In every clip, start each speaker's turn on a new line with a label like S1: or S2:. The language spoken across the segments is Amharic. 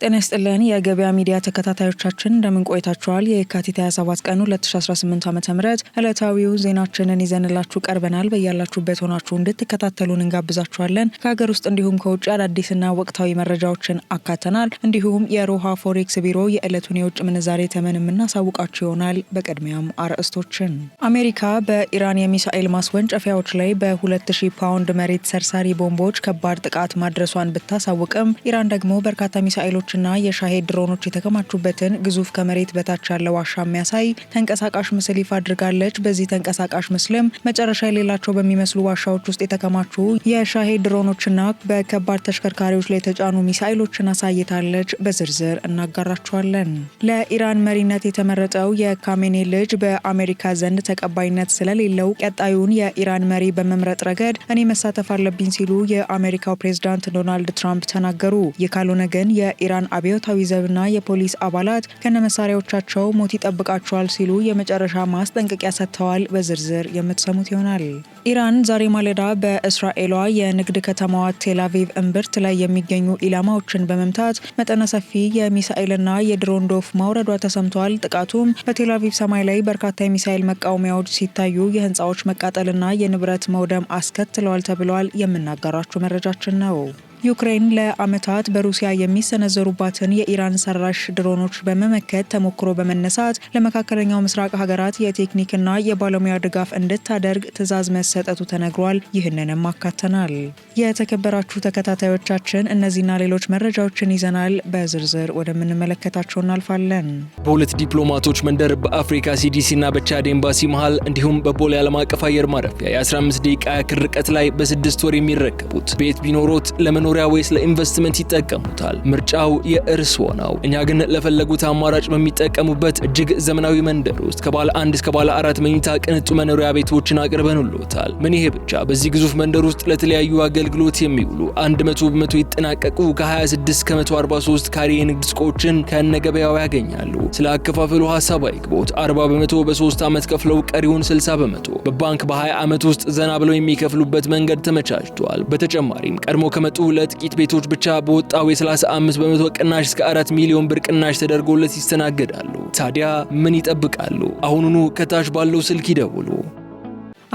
S1: ጤና ይስጥልን የገበያ ሚዲያ ተከታታዮቻችን እንደምን ቆይታችኋል? የካቲት 27 ቀን 2018 ዓ.ም ዕለታዊው ዜናችንን ይዘንላችሁ ቀርበናል። በያላችሁበት ሆናችሁ እንድትከታተሉን እንጋብዛችኋለን። ከሀገር ውስጥ እንዲሁም ከውጭ አዳዲስና ወቅታዊ መረጃዎችን አካተናል። እንዲሁም የሮሃ ፎሬክስ ቢሮ የዕለቱን የውጭ ምንዛሬ ተመን የምናሳውቃችሁ ይሆናል። በቅድሚያም አርዕስቶችን። አሜሪካ በኢራን የሚሳኤል ማስወንጨፊያዎች ላይ በ2000 ፓውንድ መሬት ሰርሳሪ ቦምቦች ከባድ ጥቃት ማድረሷን ብታሳውቅም ኢራን ደግሞ በርካታ ሚሳኤሎች ና የሻሄድ ድሮኖች የተከማቹበትን ግዙፍ ከመሬት በታች ያለ ዋሻ የሚያሳይ ተንቀሳቃሽ ምስል ይፋ አድርጋለች። በዚህ ተንቀሳቃሽ ምስልም መጨረሻ የሌላቸው በሚመስሉ ዋሻዎች ውስጥ የተከማቹ የሻሄድ ድሮኖችና በከባድ ተሽከርካሪዎች ላይ የተጫኑ ሚሳኤሎችን አሳይታለች። በዝርዝር እናጋራቸዋለን። ለኢራን መሪነት የተመረጠው የካሜኔ ልጅ በአሜሪካ ዘንድ ተቀባይነት ስለሌለው ቀጣዩን የኢራን መሪ በመምረጥ ረገድ እኔ መሳተፍ አለብኝ ሲሉ የአሜሪካው ፕሬዝዳንት ዶናልድ ትራምፕ ተናገሩ። ይህ ካልሆነ ግን የኢራን አብዮታዊ ዘብና የፖሊስ አባላት ከነመሳሪያዎቻቸው ሞት ይጠብቃቸዋል ሲሉ የመጨረሻ ማስጠንቀቂያ ሰጥተዋል። በዝርዝር የምትሰሙት ይሆናል። ኢራን ዛሬ ማለዳ በእስራኤሏ የንግድ ከተማዋ ቴልአቪቭ እምብርት ላይ የሚገኙ ኢላማዎችን በመምታት መጠነ ሰፊ የሚሳኤልና የድሮን ዶፍ ማውረዷ ተሰምቷል። ጥቃቱም በቴልአቪቭ ሰማይ ላይ በርካታ የሚሳኤል መቃወሚያዎች ሲታዩ የህንፃዎች መቃጠልና የንብረት መውደም አስከትለዋል ተብሏል። የምናጋራችሁ መረጃችን ነው። ዩክሬን ለዓመታት በሩሲያ የሚሰነዘሩባትን የኢራን ሰራሽ ድሮኖች በመመከት ተሞክሮ በመነሳት ለመካከለኛው ምስራቅ ሀገራት የቴክኒክና የባለሙያ ድጋፍ እንድታደርግ ትዕዛዝ መሰጠቱ ተነግሯል። ይህንንም አካተናል። የተከበራችሁ ተከታታዮቻችን እነዚህና ሌሎች መረጃዎችን ይዘናል። በዝርዝር ወደምንመለከታቸው እናልፋለን።
S2: በሁለት ዲፕሎማቶች መንደር በአፍሪካ ሲዲሲና በቻድ ኤምባሲ መሃል እንዲሁም በቦሌ ዓለም አቀፍ አየር ማረፊያ የ15 ደቂቃ ያክል ርቀት ላይ በ6 ወር የሚረከቡት ቤት ቢኖሮት ለመኖሪያ ወይስ ለኢንቨስትመንት ይጠቀሙታል? ምርጫው የእርስዎ ነው። እኛ ግን ለፈለጉት አማራጭ በሚጠቀሙበት እጅግ ዘመናዊ መንደር ውስጥ ከባለ 1 እስከ ባለ 4 መኝታ ቅንጡ መኖሪያ ቤቶችን አቅርበንልዎታል። ምን ይሄ ብቻ! በዚህ ግዙፍ መንደር ውስጥ ለተለያዩ አገልግሎት የሚውሉ 100% ይጠናቀቁ ከ26 ከ143 ካሬ የንግድ ሱቆችን ከነገበያው ያገኛሉ። ስለ አከፋፈሉ ሐሳብ አይግቦት። 40% በ3 ዓመት ከፍለው ቀሪውን 60% በባንክ በ20 ዓመት ውስጥ ዘና ብለው የሚከፍሉበት መንገድ ተመቻችቷል። በተጨማሪም ቀድሞ ከመጡ ለጥቂት ቤቶች ብቻ በወጣው የ35% ቅናሽ እስከ 4 ሚሊዮን ብር ቅናሽ ተደርጎለት ይስተናገዳሉ። ታዲያ ምን ይጠብቃሉ? አሁኑኑ ከታች ባለው ስልክ ይደውሉ።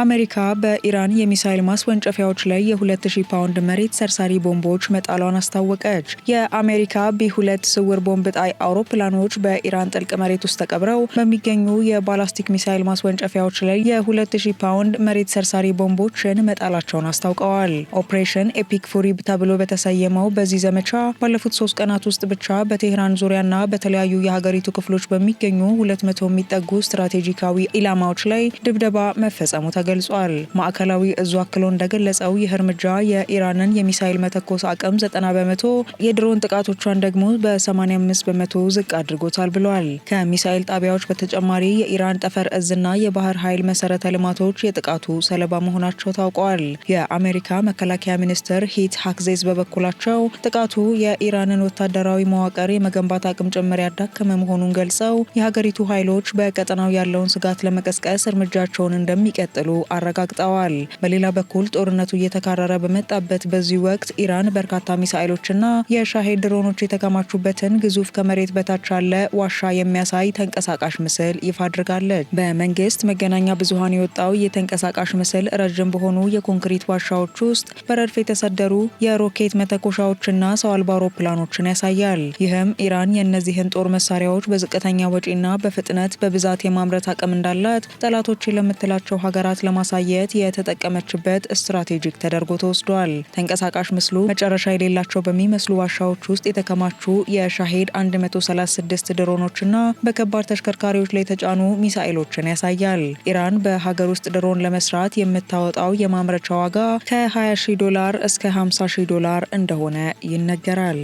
S1: አሜሪካ በኢራን የሚሳኤል ማስወንጨፊያዎች ላይ የ2000 ፓውንድ መሬት ሰርሳሪ ቦምቦች መጣሏን አስታወቀች። የአሜሪካ ቢ2 ስውር ቦምብ ጣይ አውሮፕላኖች በኢራን ጥልቅ መሬት ውስጥ ተቀብረው በሚገኙ የባላስቲክ ሚሳኤል ማስወንጨፊያዎች ላይ የ2000 ፓውንድ መሬት ሰርሳሪ ቦምቦችን መጣላቸውን አስታውቀዋል። ኦፕሬሽን ኤፒክ ፉሪ ተብሎ በተሰየመው በዚህ ዘመቻ ባለፉት 3 ቀናት ውስጥ ብቻ በቴህራን ዙሪያና በተለያዩ የሀገሪቱ ክፍሎች በሚገኙ 200 የሚጠጉ ስትራቴጂካዊ ኢላማዎች ላይ ድብደባ መፈጸሙ ተገልጿል። ማዕከላዊ እዙ አክሎ እንደገለጸው ይህ እርምጃ የኢራንን የሚሳኤል መተኮስ አቅም 90%፣ የድሮን ጥቃቶቿን ደግሞ በ85% ዝቅ አድርጎታል ብሏል። ከሚሳኤል ጣቢያዎች በተጨማሪ የኢራን ጠፈር እዝና የባህር ኃይል መሰረተ ልማቶች የጥቃቱ ሰለባ መሆናቸው ታውቋል። የአሜሪካ መከላከያ ሚኒስትር ሂት ሃክዜዝ በበኩላቸው ጥቃቱ የኢራንን ወታደራዊ መዋቅር የመገንባት አቅም ጭምር ያዳከመ መሆኑን ገልጸው የሀገሪቱ ኃይሎች በቀጠናው ያለውን ስጋት ለመቀስቀስ እርምጃቸውን እንደሚቀጥሉ አረጋግጠዋል። በሌላ በኩል ጦርነቱ እየተካረረ በመጣበት በዚህ ወቅት ኢራን በርካታ ሚሳኤሎችና የሻሄድ ድሮኖች የተከማቹበትን ግዙፍ ከመሬት በታች ያለ ዋሻ የሚያሳይ ተንቀሳቃሽ ምስል ይፋ አድርጋለች። በመንግስት መገናኛ ብዙሃን የወጣው የተንቀሳቃሽ ምስል ረጅም በሆኑ የኮንክሪት ዋሻዎች ውስጥ በረድፍ የተሰደሩ የሮኬት መተኮሻዎችና ሰው አልባ አውሮፕላኖችን ያሳያል። ይህም ኢራን የእነዚህን ጦር መሳሪያዎች በዝቅተኛ ወጪና በፍጥነት በብዛት የማምረት አቅም እንዳላት ጠላቶች ለምትላቸው ሀገራት ለማሳየት የተጠቀመችበት ስትራቴጂክ ተደርጎ ተወስዷል። ተንቀሳቃሽ ምስሉ መጨረሻ የሌላቸው በሚመስሉ ዋሻዎች ውስጥ የተከማቹ የሻሄድ 136 ድሮኖችና በከባድ ተሽከርካሪዎች ላይ የተጫኑ ሚሳኤሎችን ያሳያል። ኢራን በሀገር ውስጥ ድሮን ለመስራት የምታወጣው የማምረቻ ዋጋ ከ$20,000 እስከ $50,000 እንደሆነ ይነገራል።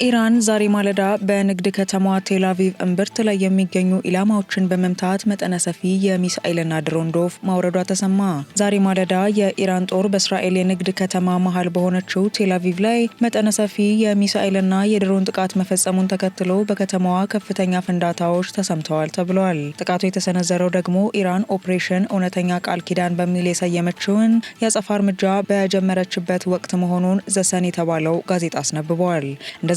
S1: ኢራን ዛሬ ማለዳ በንግድ ከተማዋ ቴል አቪቭ እምብርት ላይ የሚገኙ ኢላማዎችን በመምታት መጠነ ሰፊ የሚሳኤልና ድሮን ዶፍ ማውረዷ ተሰማ። ዛሬ ማለዳ የኢራን ጦር በእስራኤል የንግድ ከተማ መሃል በሆነችው ቴል አቪቭ ላይ መጠነ ሰፊ የሚሳኤልና የድሮን ጥቃት መፈጸሙን ተከትሎ በከተማዋ ከፍተኛ ፍንዳታዎች ተሰምተዋል ተብሏል። ጥቃቱ የተሰነዘረው ደግሞ ኢራን ኦፕሬሽን እውነተኛ ቃል ኪዳን በሚል የሰየመችውን የአጸፋ እርምጃ በጀመረችበት ወቅት መሆኑን ዘሰን የተባለው ጋዜጣ አስነብበዋል።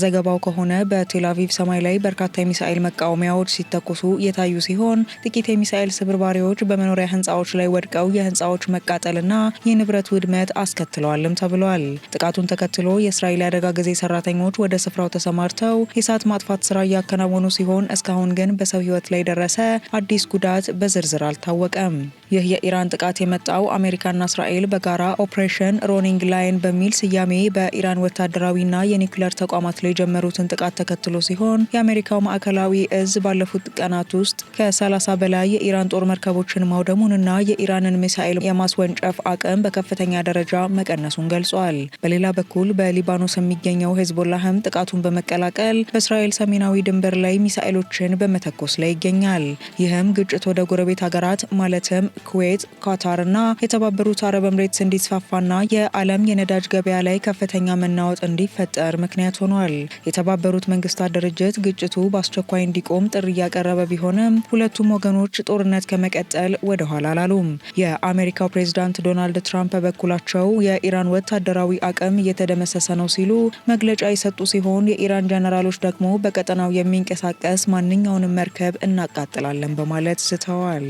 S1: ዘገባው ከሆነ በቴል አቪቭ ሰማይ ላይ በርካታ የሚሳኤል መቃወሚያዎች ሲተኩሱ የታዩ ሲሆን ጥቂት የሚሳኤል ስብርባሪዎች በመኖሪያ ህንፃዎች ላይ ወድቀው የህንፃዎች መቃጠልና የንብረት ውድመት አስከትለዋልም ተብሏል። ጥቃቱን ተከትሎ የእስራኤል አደጋ ጊዜ ሰራተኞች ወደ ስፍራው ተሰማርተው የእሳት ማጥፋት ስራ እያከናወኑ ሲሆን እስካሁን ግን በሰው ህይወት ላይ ደረሰ አዲስ ጉዳት በዝርዝር አልታወቀም። ይህ የኢራን ጥቃት የመጣው አሜሪካና እስራኤል በጋራ ኦፕሬሽን ሮኒንግ ላይን በሚል ስያሜ በኢራን ወታደራዊና የኒውክሌር ተቋማት ላይ የጀመሩትን ጥቃት ተከትሎ ሲሆን የአሜሪካው ማዕከላዊ እዝ ባለፉት ቀናት ውስጥ ከ30 በላይ የኢራን ጦር መርከቦችን ማውደሙንና የኢራንን ሚሳኤል የማስወንጨፍ አቅም በከፍተኛ ደረጃ መቀነሱን ገልጿል። በሌላ በኩል በሊባኖስ የሚገኘው ሄዝቦላህም ጥቃቱን በመቀላቀል በእስራኤል ሰሜናዊ ድንበር ላይ ሚሳኤሎችን በመተኮስ ላይ ይገኛል። ይህም ግጭት ወደ ጎረቤት ሀገራት ማለትም ኩዌት፣ ኳታርና የተባበሩት አረብ ኤምሬትስ እንዲስፋፋና የዓለም የነዳጅ ገበያ ላይ ከፍተኛ መናወጥ እንዲፈጠር ምክንያት ሆኗል። የተባበሩት መንግስታት ድርጅት ግጭቱ በአስቸኳይ እንዲቆም ጥሪ እያቀረበ ቢሆንም ሁለቱም ወገኖች ጦርነት ከመቀጠል ወደ ኋላ አላሉም። የአሜሪካው ፕሬዝዳንት ዶናልድ ትራምፕ በበኩላቸው የኢራን ወታደራዊ አቅም እየተደመሰሰ ነው ሲሉ መግለጫ የሰጡ ሲሆን የኢራን ጀነራሎች ደግሞ በቀጠናው የሚንቀሳቀስ ማንኛውንም መርከብ እናቃጥላለን በማለት ዝተዋል።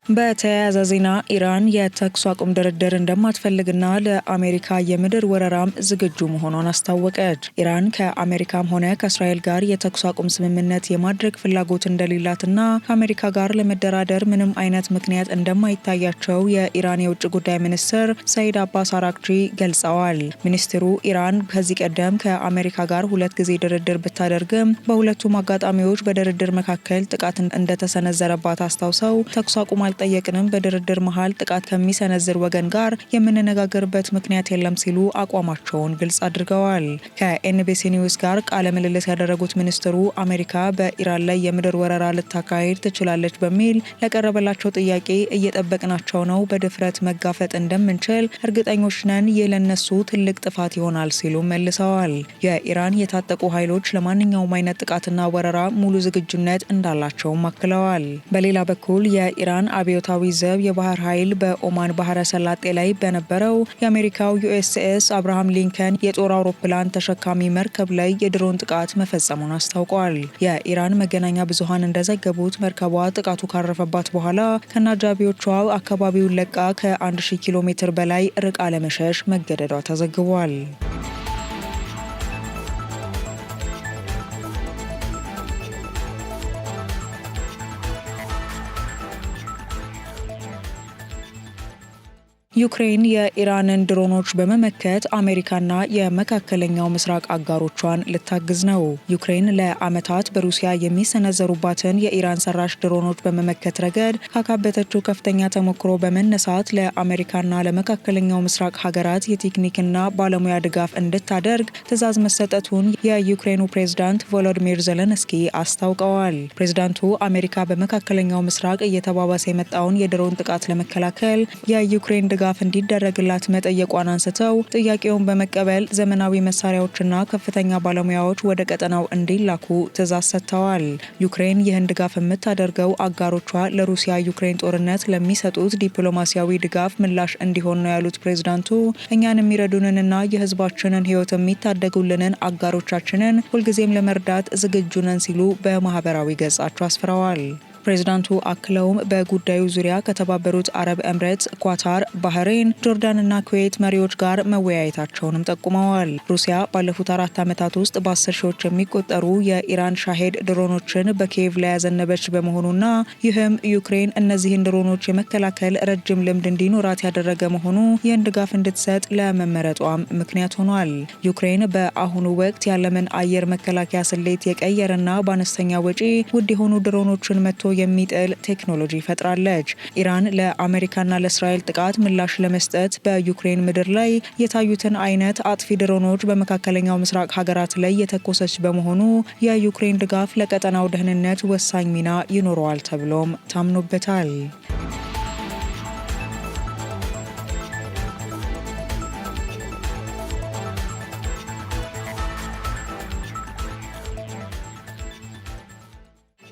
S1: በተያያዘ ዜና ኢራን የተኩስ አቁም ድርድር እንደማትፈልግና ለአሜሪካ የምድር ወረራም ዝግጁ መሆኗን አስታወቀች። ኢራን ከአሜሪካም ሆነ ከእስራኤል ጋር የተኩስ አቁም ስምምነት የማድረግ ፍላጎት እንደሌላትና ከአሜሪካ ጋር ለመደራደር ምንም አይነት ምክንያት እንደማይታያቸው የኢራን የውጭ ጉዳይ ሚኒስትር ሰይድ አባስ አራክቺ ገልጸዋል። ሚኒስትሩ ኢራን ከዚህ ቀደም ከአሜሪካ ጋር 2 ጊዜ ድርድር ብታደርግም በሁለቱም አጋጣሚዎች በድርድር መካከል ጥቃት እንደተሰነዘረባት አስታውሰው ተኩስ አቁም ጠየቅንም በድርድር መሃል ጥቃት ከሚሰነዝር ወገን ጋር የምንነጋገርበት ምክንያት የለም ሲሉ አቋማቸውን ግልጽ አድርገዋል። ከኤንቢሲ ኒውስ ጋር ቃለ ምልልስ ያደረጉት ሚኒስትሩ አሜሪካ በኢራን ላይ የምድር ወረራ ልታካሄድ ትችላለች በሚል ለቀረበላቸው ጥያቄ እየጠበቅናቸው ነው፣ በድፍረት መጋፈጥ እንደምንችል እርግጠኞች ነን፣ ይህ ለነሱ ትልቅ ጥፋት ይሆናል ሲሉ መልሰዋል። የኢራን የታጠቁ ኃይሎች ለማንኛውም አይነት ጥቃትና ወረራ ሙሉ ዝግጁነት እንዳላቸውም አክለዋል። በሌላ በኩል የኢራን አብዮታዊ ዘብ የባህር ኃይል በኦማን ባህረ ሰላጤ ላይ በነበረው የአሜሪካው ዩኤስኤስ አብርሃም ሊንከን የጦር አውሮፕላን ተሸካሚ መርከብ ላይ የድሮን ጥቃት መፈጸሙን አስታውቋል። የኢራን መገናኛ ብዙሃን እንደዘገቡት መርከቧ ጥቃቱ ካረፈባት በኋላ ከነአጃቢዎቿ አካባቢውን ለቃ ከ1000 ኪሎ ሜትር በላይ ርቃ ለመሸሽ መገደዷ ተዘግቧል። ዩክሬን የኢራንን ድሮኖች በመመከት አሜሪካና የመካከለኛው ምስራቅ አጋሮቿን ልታግዝ ነው። ዩክሬን ለዓመታት በሩሲያ የሚሰነዘሩባትን የኢራን ሰራሽ ድሮኖች በመመከት ረገድ ካካበተችው ከፍተኛ ተሞክሮ በመነሳት ለአሜሪካና ለመካከለኛው ምስራቅ ሀገራት የቴክኒክና ባለሙያ ድጋፍ እንድታደርግ ትዕዛዝ መሰጠቱን የዩክሬኑ ፕሬዝዳንት ቮሎዲሚር ዜሌንስኪ አስታውቀዋል። ፕሬዝዳንቱ አሜሪካ በመካከለኛው ምስራቅ እየተባባሰ የመጣውን የድሮን ጥቃት ለመከላከል የዩክሬን ድጋፍ እንዲደረግላት መጠየቋን አንስተው ጥያቄውን በመቀበል ዘመናዊ መሳሪያዎችና ከፍተኛ ባለሙያዎች ወደ ቀጠናው እንዲላኩ ትዕዛዝ ሰጥተዋል። ዩክሬን ይህን ድጋፍ የምታደርገው አጋሮቿ ለሩሲያ ዩክሬን ጦርነት ለሚሰጡት ዲፕሎማሲያዊ ድጋፍ ምላሽ እንዲሆን ነው ያሉት ፕሬዝዳንቱ እኛን የሚረዱንንና የሕዝባችንን ሕይወት የሚታደጉልንን አጋሮቻችንን ሁልጊዜም ለመርዳት ዝግጁ ነን ሲሉ በማህበራዊ ገጻቸው አስፍረዋል። ፕሬዝዳንቱ አክለውም በጉዳዩ ዙሪያ ከተባበሩት አረብ ኤምሬትስ፣ ኳታር፣ ባህሬን፣ ጆርዳንና ኩዌት መሪዎች ጋር መወያየታቸውንም ጠቁመዋል። ሩሲያ ባለፉት 4 ዓመታት ውስጥ በ10 ሺዎች የሚቆጠሩ የኢራን ሻሄድ ድሮኖችን በኪየቭ ላይ ያዘነበች በመሆኑና ይህም ዩክሬን እነዚህን ድሮኖች የመከላከል ረጅም ልምድ እንዲኖራት ያደረገ መሆኑ ይህን ድጋፍ እንድትሰጥ ለመመረጧም ምክንያት ሆኗል። ዩክሬን በአሁኑ ወቅት የዓለምን አየር መከላከያ ስሌት የቀየረና በአነስተኛ ወጪ ውድ የሆኑ ድሮኖችን መጥቶ የሚጥል ቴክኖሎጂ ፈጥራለች። ኢራን ለአሜሪካና ለእስራኤል ጥቃት ምላሽ ለመስጠት በዩክሬን ምድር ላይ የታዩትን አይነት አጥፊ ድሮኖች በመካከለኛው ምስራቅ ሀገራት ላይ የተኮሰች በመሆኑ የዩክሬን ድጋፍ ለቀጠናው ደህንነት ወሳኝ ሚና ይኖረዋል ተብሎም ታምኖበታል።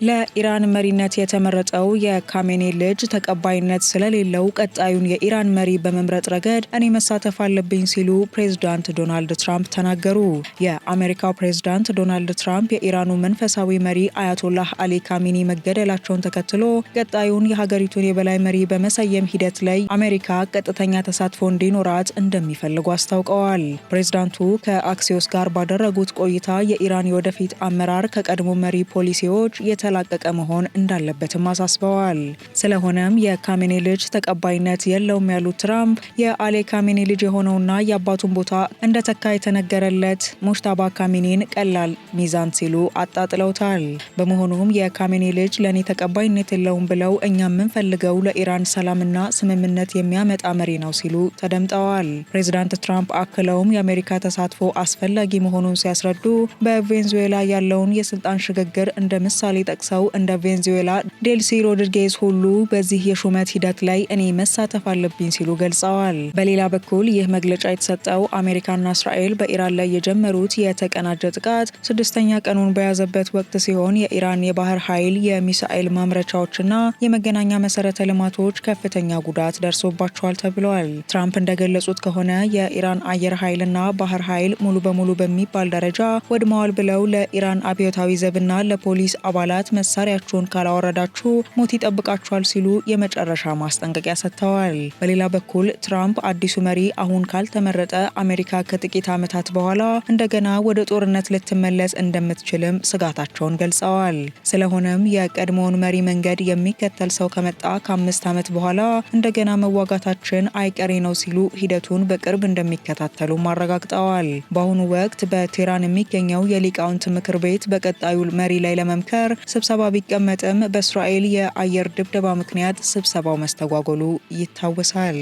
S1: ለኢራን መሪነት የተመረጠው የካሜኔ ልጅ ተቀባይነት ስለሌለው ቀጣዩን የኢራን መሪ በመምረጥ ረገድ እኔ መሳተፍ አለብኝ ሲሉ ፕሬዝዳንት ዶናልድ ትራምፕ ተናገሩ። የአሜሪካው ፕሬዝዳንት ዶናልድ ትራምፕ የኢራኑ መንፈሳዊ መሪ አያቶላህ አሊ ካሜኒ መገደላቸውን ተከትሎ ቀጣዩን የሀገሪቱን የበላይ መሪ በመሰየም ሂደት ላይ አሜሪካ ቀጥተኛ ተሳትፎ እንዲኖራት እንደሚፈልጉ አስታውቀዋል። ፕሬዝዳንቱ ከአክሲዮስ ጋር ባደረጉት ቆይታ የኢራን የወደፊት አመራር ከቀድሞ መሪ ፖሊሲዎች ላቀቀ መሆን እንዳለበትም አሳስበዋል። ስለሆነም የካሜኔ ልጅ ተቀባይነት የለውም ያሉት ትራምፕ የአሊ ካሜኔ ልጅ የሆነውና የአባቱን ቦታ እንደተካ የተነገረለት ሙጅታባ ካሜኒን ቀላል ሚዛን ሲሉ አጣጥለውታል። በመሆኑም የካሜኔ ልጅ ለእኔ ተቀባይነት የለውም ብለው እኛ የምንፈልገው ለኢራን ሰላምና ስምምነት የሚያመጣ መሪ ነው ሲሉ ተደምጠዋል። ፕሬዚዳንት ትራምፕ አክለውም የአሜሪካ ተሳትፎ አስፈላጊ መሆኑን ሲያስረዱ በቬንዙዌላ ያለውን የስልጣን ሽግግር እንደ ምሳሌ ሰው እንደ ቬንዙዌላ ዴልሲ ሮድሪጌዝ ሁሉ በዚህ የሹመት ሂደት ላይ እኔ መሳተፍ አለብኝ ሲሉ ገልጸዋል። በሌላ በኩል ይህ መግለጫ የተሰጠው አሜሪካና እስራኤል በኢራን ላይ የጀመሩት የተቀናጀ ጥቃት 6ኛ ቀኑን በያዘበት ወቅት ሲሆን የኢራን የባህር ኃይል የሚሳኤል ማምረቻዎችና የመገናኛ መሰረተ ልማቶች ከፍተኛ ጉዳት ደርሶባቸዋል ተብሏል። ትራምፕ እንደገለጹት ከሆነ የኢራን አየር ኃይልና ባህር ኃይል ሙሉ በሙሉ በሚባል ደረጃ ወድመዋል ብለው ለኢራን አብዮታዊ ዘብና ለፖሊስ አባላት መሳሪያችሁን ካላወረዳችሁ ሞት ይጠብቃችኋል ሲሉ የመጨረሻ ማስጠንቀቂያ ሰጥተዋል። በሌላ በኩል ትራምፕ አዲሱ መሪ አሁን ካልተመረጠ አሜሪካ ከጥቂት ዓመታት በኋላ እንደገና ወደ ጦርነት ልትመለስ እንደምትችልም ስጋታቸውን ገልጸዋል። ስለሆነም የቀድሞውን መሪ መንገድ የሚከተል ሰው ከመጣ ከ5 ዓመት በኋላ እንደገና መዋጋታችን አይቀሬ ነው ሲሉ ሂደቱን በቅርብ እንደሚከታተሉ አረጋግጠዋል። በአሁኑ ወቅት በቴህራን የሚገኘው የሊቃውንት ምክር ቤት በቀጣዩ መሪ ላይ ለመምከር ስብሰባ ቢቀመጥም በእስራኤል የአየር ድብደባ ምክንያት ስብሰባው መስተጓጎሉ ይታወሳል።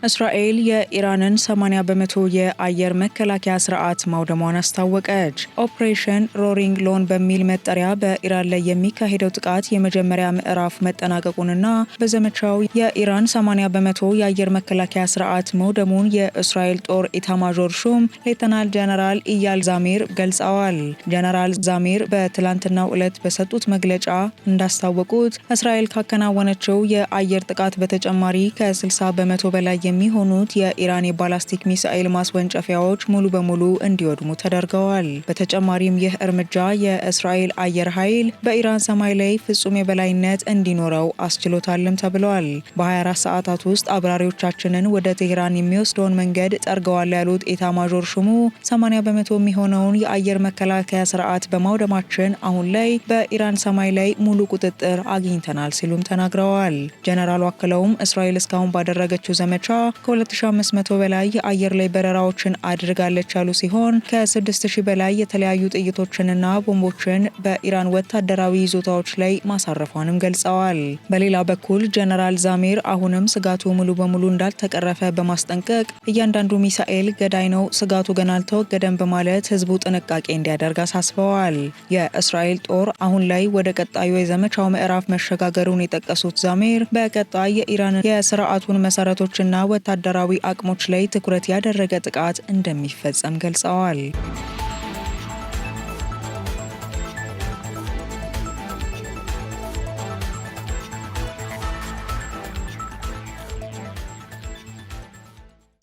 S1: እስራኤል የኢራንን 80 በመቶ የአየር መከላከያ ስርዓት ማውደሟን አስታወቀች። ኦፕሬሽን ሮሪንግ ሎን በሚል መጠሪያ በኢራን ላይ የሚካሄደው ጥቃት የመጀመሪያ ምዕራፍ መጠናቀቁንና በዘመቻው የኢራን 80 በመቶ የአየር መከላከያ ስርዓት መውደሙን የእስራኤል ጦር ኢታማዦር ሹም ሌተናል ጀነራል ኢያል ዛሚር ገልጸዋል። ጀነራል ዛሚር በትላንትናው ዕለት በሰጡት መግለጫ እንዳስታወቁት እስራኤል ካከናወነችው የአየር ጥቃት በተጨማሪ ከ60 በመቶ በላይ የሚሆኑት የኢራን የባላስቲክ ሚሳኤል ማስወንጨፊያዎች ሙሉ በሙሉ እንዲወድሙ ተደርገዋል። በተጨማሪም ይህ እርምጃ የእስራኤል አየር ኃይል በኢራን ሰማይ ላይ ፍጹም የበላይነት እንዲኖረው አስችሎታልም ተብሏል። በ24 ሰዓታት ውስጥ አብራሪዎቻችንን ወደ ቴህራን የሚወስደውን መንገድ ጠርገዋል ያሉት ኤታማዦር ሹሙ 80 በመቶ የሚሆነውን የአየር መከላከያ ስርዓት በማውደማችን አሁን ላይ በኢራን ሰማይ ላይ ሙሉ ቁጥጥር አግኝተናል ሲሉም ተናግረዋል። ጀነራሉ አክለውም እስራኤል እስካሁን ባደረገችው ዘመቻ ከ2500 በላይ የአየር ላይ በረራዎችን አድርጋለች ያሉ ሲሆን ከ6000 በላይ የተለያዩ ጥይቶችንና ቦምቦችን በኢራን ወታደራዊ ይዞታዎች ላይ ማሳረፏንም ገልጸዋል። በሌላ በኩል ጀነራል ዛሚር አሁንም ስጋቱ ሙሉ በሙሉ እንዳልተቀረፈ በማስጠንቀቅ እያንዳንዱ ሚሳኤል ገዳይ ነው፣ ስጋቱ ገና አልተወገደም በማለት ህዝቡ ጥንቃቄ እንዲያደርግ አሳስበዋል። የእስራኤል ጦር አሁን ላይ ወደ ቀጣዩ የዘመቻው ምዕራፍ መሸጋገሩን የጠቀሱት ዛሚር በቀጣይ የኢራን የስርዓቱን መሰረቶችና ወታደራዊ አቅሞች ላይ ትኩረት ያደረገ ጥቃት እንደሚፈጸም ገልጸዋል።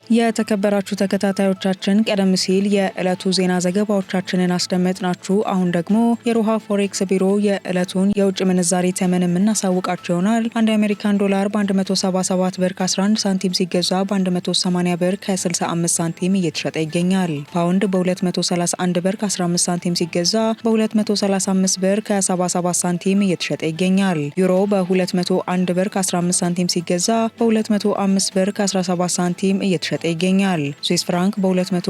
S1: የተከበራችሁ ተከታታዮቻችን ቀደም ሲል የዕለቱ ዜና ዘገባዎቻችንን አስደመጥናችሁ። አሁን ደግሞ የሮሃ ፎሬክስ ቢሮ የዕለቱን የውጭ ምንዛሬ ተመን የምናሳውቃችሁ ይሆናል። አንድ የአሜሪካን ዶላር በ177 ብር ከ11 ሳንቲም ሲገዛ በ180 ብር ከ65 ሳንቲም እየተሸጠ ይገኛል። ፓውንድ በ231 ብር ከ15 ሳንቲም ሲገዛ በ235 ብር ከ77 ሳንቲም እየተሸጠ ይገኛል። ዩሮ በ201 ብር ከ15 ሳንቲም ሲገዛ በ205 ብር ከ17 ሳንቲም እየተሸጠ ይገኛል። ስዊስ ፍራንክ በ223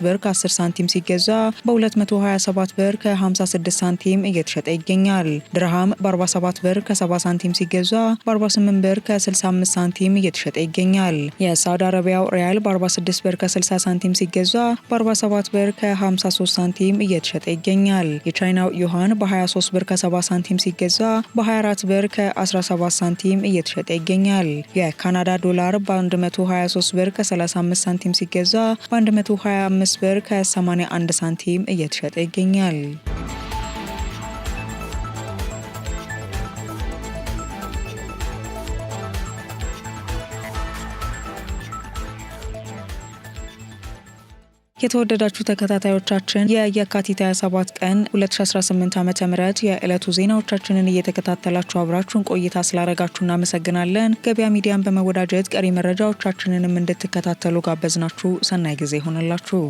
S1: ብር ከ10 ሳንቲም ሲገዛ በ227 ብር ከ56 ሳንቲም እየተሸጠ ይገኛል። ድርሃም በ47 ብር ከ70 ሳንቲም ሲገዛ በ48 ብር ከ65 ሳንቲም እየተሸጠ ይገኛል። የሳውዲ አረቢያው ሪያል በ46 ብር ከ60 ሳንቲም ሲገዛ በ47 ብር ከ53 ሳንቲም እየተሸጠ ይገኛል። የቻይናው ዩሃን በ23 ብር ከ70 ሳንቲም ሲገዛ በ24 ብር ከ17 ሳንቲም እየተሸጠ ይገኛል። የካናዳ ዶላር በ123 ብር ከ35 ሳንቲም ሲገዛ በ125 ብር ከ81 ሳንቲም እየተሸጠ ይገኛል። የተወደዳችሁ ተከታታዮቻችን የየካቲት 27 ቀን 2018 ዓ.ም የዕለቱ ዜናዎቻችንን እየተከታተላችሁ አብራችሁን ቆይታ ስላደረጋችሁ እናመሰግናለን። ገበያ ሚዲያን በመወዳጀት ቀሪ መረጃዎቻችንንም እንድትከታተሉ ጋበዝናችሁ። ሰናይ ጊዜ ሆነላችሁ።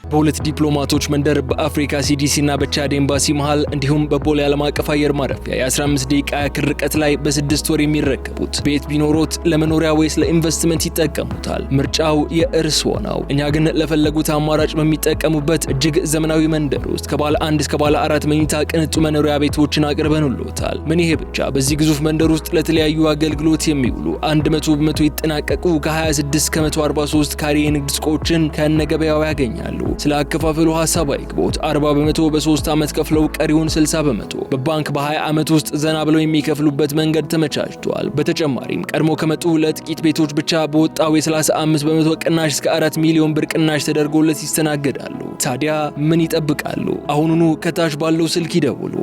S2: በሁለት ዲፕሎማቶች መንደር በአፍሪካ ሲዲሲ እና በቻድ ኤምባሲ መሃል እንዲሁም በቦሌ ዓለም አቀፍ አየር ማረፊያ የ15 ደቂቃ ያክል ርቀት ላይ በ6 ወር የሚረከቡት ቤት ቢኖሮት ለመኖሪያ ወይስ ለኢንቨስትመንት ይጠቀሙታል? ምርጫው የእርስዎ ነው። እኛ ግን ለፈለጉት አማራጭ በሚጠቀሙበት እጅግ ዘመናዊ መንደር ውስጥ ከባለ 1 እስከ ባለ 4 መኝታ ቅንጡ መኖሪያ ቤቶችን አቅርበንልዎታል። ምን ይሄ ብቻ! በዚህ ግዙፍ መንደር ውስጥ ለተለያዩ አገልግሎት የሚውሉ 100 በመቶ ይጠናቀቁ ከ26 እስከ 143 ካሬ የንግድ ሱቆችን ከነገበያው ያገኛሉ። ስለ አከፋፈሉ ሐሳብ አይግቦት። 40 በመቶ በ3 ዓመት ከፍለው ቀሪውን 60 በመቶ በባንክ በ20 ዓመት ውስጥ ዘና ብለው የሚከፍሉበት መንገድ ተመቻችቷል። በተጨማሪም ቀድሞ ከመጡ ለጥቂት ቤቶች ብቻ በወጣው የ35 በመቶ ቅናሽ እስከ 4 ሚሊዮን ብር ቅናሽ ተደርጎለት ይስተናገዳሉ። ታዲያ ምን ይጠብቃሉ? አሁኑኑ ከታች ባለው ስልክ ይደውሉ።